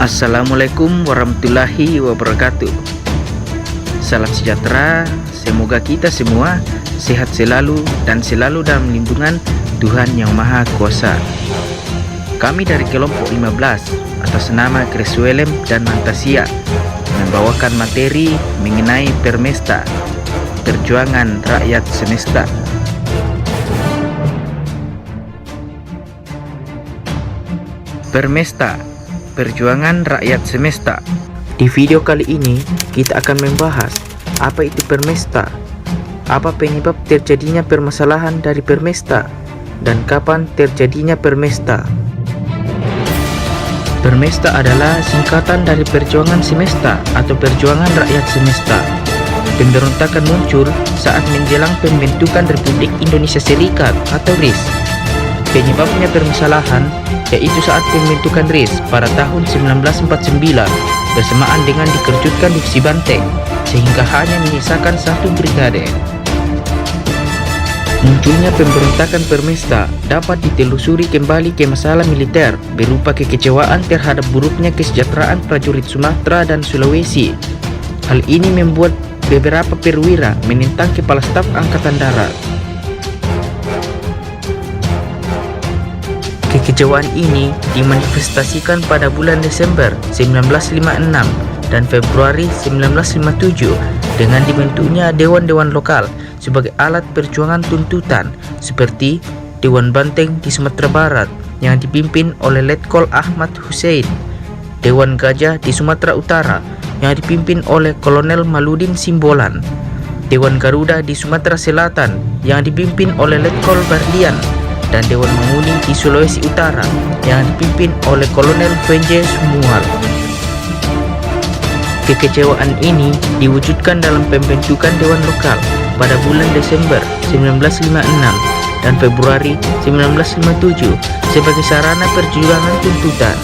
Assalamualaikum warahmatullahi wabarakatuh. Salam sejahtera, semoga kita semua sehat selalu dan selalu dalam lindungan Tuhan Yang Maha Kuasa. Kami dari kelompok 15 atas nama Kresuelem dan Mantasia membawakan materi mengenai Permesta, Perjuangan Rakyat Semesta. Permesta, Perjuangan Rakyat Semesta. Di video kali ini kita akan membahas apa itu Permesta, apa penyebab terjadinya permasalahan dari Permesta, dan kapan terjadinya Permesta. Permesta adalah singkatan dari Perjuangan Semesta atau Perjuangan Rakyat Semesta. Pemberontakan muncul saat menjelang pembentukan Republik Indonesia Serikat atau RIS. Penyebabnya permasalahan yaitu saat pembentukan RIS pada tahun 1949 bersamaan dengan dikerjutkan Divisi Banteng sehingga hanya menyisakan satu brigade. Munculnya pemberontakan Permesta dapat ditelusuri kembali ke masalah militer berupa kekecewaan terhadap buruknya kesejahteraan prajurit Sumatera dan Sulawesi. Hal ini membuat beberapa perwira menentang Kepala Staf Angkatan Darat. Kekecewaan ini dimanifestasikan pada bulan Desember 1956 dan Februari 1957 dengan dibentuknya dewan-dewan lokal sebagai alat perjuangan tuntutan seperti Dewan Banteng di Sumatera Barat yang dipimpin oleh Letkol Ahmad Hussein, Dewan Gajah di Sumatera Utara yang dipimpin oleh Kolonel Maludin Simbolan, Dewan Garuda di Sumatera Selatan yang dipimpin oleh Letkol Barlian, dan Dewan Manguni di Sulawesi Utara yang dipimpin oleh Kolonel Venje Sumual. Kekecewaan ini diwujudkan dalam pembentukan dewan lokal pada bulan Desember 1956 dan Februari 1957 sebagai sarana perjuangan tuntutan.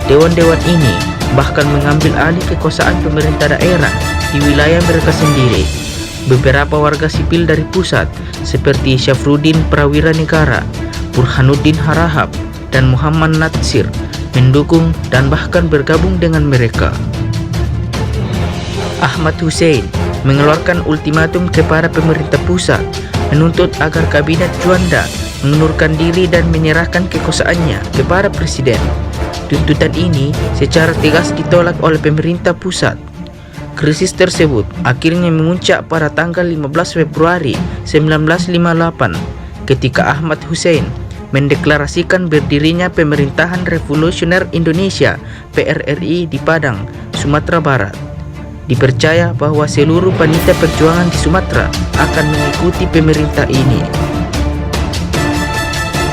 Dewan-dewan ini bahkan mengambil alih kekuasaan pemerintah daerah di wilayah mereka sendiri. Beberapa warga sipil dari pusat seperti Syafruddin Prawira Negara, Burhanuddin Harahap, dan Muhammad Natsir mendukung dan bahkan bergabung dengan mereka. Ahmad Hussein mengeluarkan ultimatum kepada pemerintah pusat menuntut agar kabinet Juanda mengundurkan diri dan menyerahkan kekuasaannya kepada presiden. Tuntutan ini secara tegas ditolak oleh pemerintah pusat. Krisis tersebut akhirnya memuncak pada tanggal 15 Februari 1958 ketika Ahmad Hussein mendeklarasikan berdirinya Pemerintahan Revolusioner Indonesia PRRI di Padang, Sumatera Barat. Dipercaya bahwa seluruh panitia perjuangan di Sumatera akan mengikuti pemerintah ini.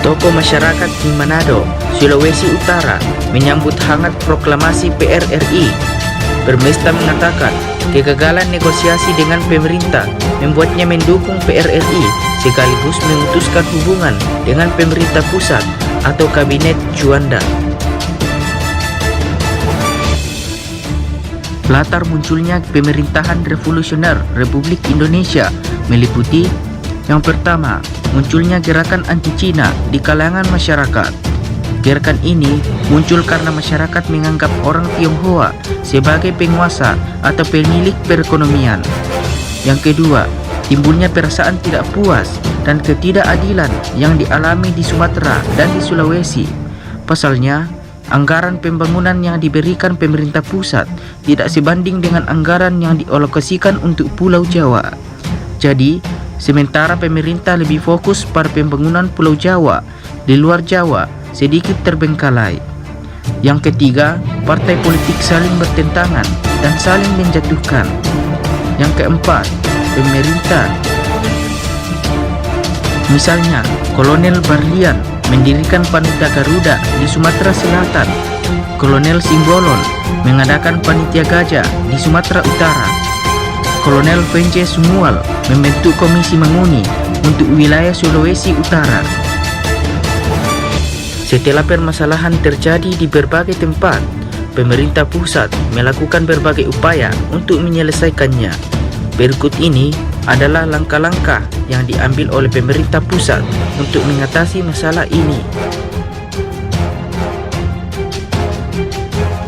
Tokoh masyarakat di Manado, Sulawesi Utara menyambut hangat proklamasi PRRI. Permesta mengatakan kegagalan negosiasi dengan pemerintah membuatnya mendukung PRRI sekaligus memutuskan hubungan dengan pemerintah pusat atau kabinet Juanda. Latar munculnya pemerintahan revolusioner Republik Indonesia meliputi: yang pertama, munculnya gerakan anti-Cina di kalangan masyarakat. Gerakan ini muncul karena masyarakat menganggap orang Tionghoa sebagai penguasa atau pemilik perekonomian. Yang kedua, timbulnya perasaan tidak puas dan ketidakadilan yang dialami di Sumatera dan di Sulawesi. Pasalnya, anggaran pembangunan yang diberikan pemerintah pusat tidak sebanding dengan anggaran yang dialokasikan untuk Pulau Jawa. Jadi, sementara pemerintah lebih fokus pada pembangunan Pulau Jawa, di luar Jawa sedikit terbengkalai. Yang ketiga, partai politik saling bertentangan dan saling menjatuhkan. Yang keempat, pemerintah. Misalnya, Kolonel Barlian mendirikan Panitia Garuda di Sumatera Selatan. Kolonel Simbolon mengadakan Panitia Gajah di Sumatera Utara. Kolonel Venje Sumual membentuk Komisi Manguni untuk wilayah Sulawesi Utara. Setelah permasalahan terjadi di berbagai tempat, pemerintah pusat melakukan berbagai upaya untuk menyelesaikannya. Berikut ini adalah langkah-langkah yang diambil oleh pemerintah pusat untuk mengatasi masalah ini.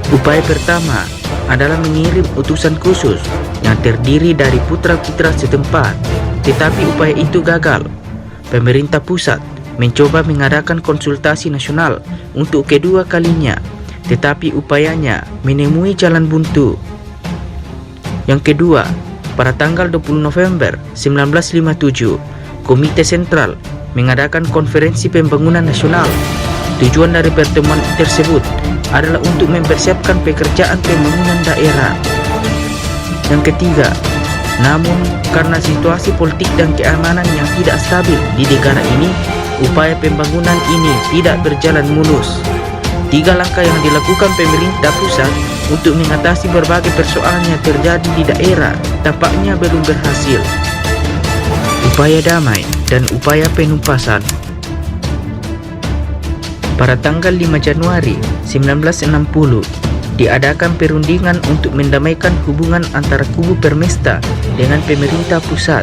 Upaya pertama adalah mengirim utusan khusus yang terdiri dari putra-putra setempat, tetapi upaya itu gagal. Pemerintah pusat mencoba mengadakan konsultasi nasional untuk kedua kalinya, tetapi upayanya menemui jalan buntu. Yang kedua, pada tanggal 20 November 1957, Komite Sentral mengadakan konferensi pembangunan nasional. Tujuan dari pertemuan tersebut adalah untuk mempersiapkan pekerjaan pembangunan daerah. Yang ketiga, namun karena situasi politik dan keamanan yang tidak stabil di negara ini, upaya pembangunan ini tidak berjalan mulus. 3 langkah yang dilakukan pemerintah pusat untuk mengatasi berbagai persoalan yang terjadi di daerah tampaknya belum berhasil. Upaya damai dan upaya penumpasan. Pada tanggal 5 Januari 1960, diadakan perundingan untuk mendamaikan hubungan antara kubu Permesta dengan pemerintah pusat.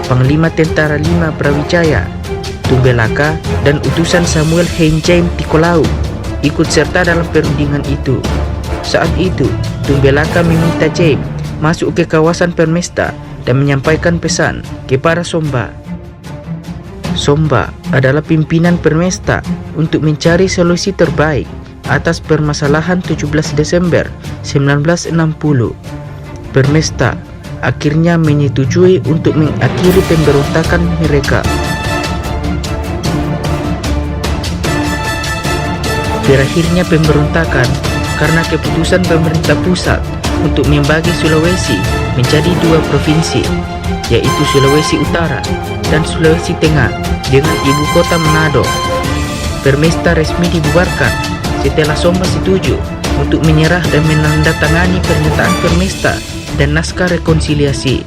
Panglima Tentara 5 Brawijaya, Tumbelaka, dan utusan Samuel Heinjaim Tikolau ikut serta dalam perundingan itu. Saat itu, Tumbelaka meminta Jaim masuk ke kawasan Permesta dan menyampaikan pesan kepada Somba. Somba adalah pimpinan Permesta untuk mencari solusi terbaik atas permasalahan 17 Desember 1960. Permesta akhirnya menyetujui untuk mengakhiri pemberontakan mereka. Berakhirnya pemberontakan karena keputusan pemerintah pusat untuk membagi Sulawesi menjadi 2 provinsi, yaitu Sulawesi Utara dan Sulawesi Tengah dengan ibu kota Manado. Permesta resmi dibubarkan setelah Somba setuju untuk menyerah dan menandatangani pernyataan Permesta dan naskah rekonsiliasi.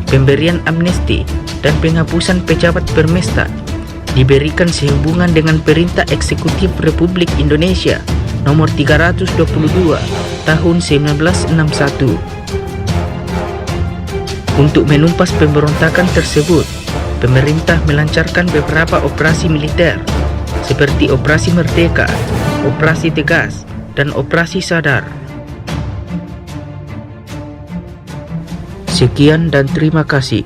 Pemberian amnesti dan penghapusan pejabat Permesta diberikan sehubungan dengan Perintah Eksekutif Republik Indonesia nomor 322 tahun 1961. Untuk menumpas pemberontakan tersebut, pemerintah melancarkan beberapa operasi militer seperti Operasi Merdeka, Operasi Tegas, dan Operasi Sadar. Sekian dan terima kasih.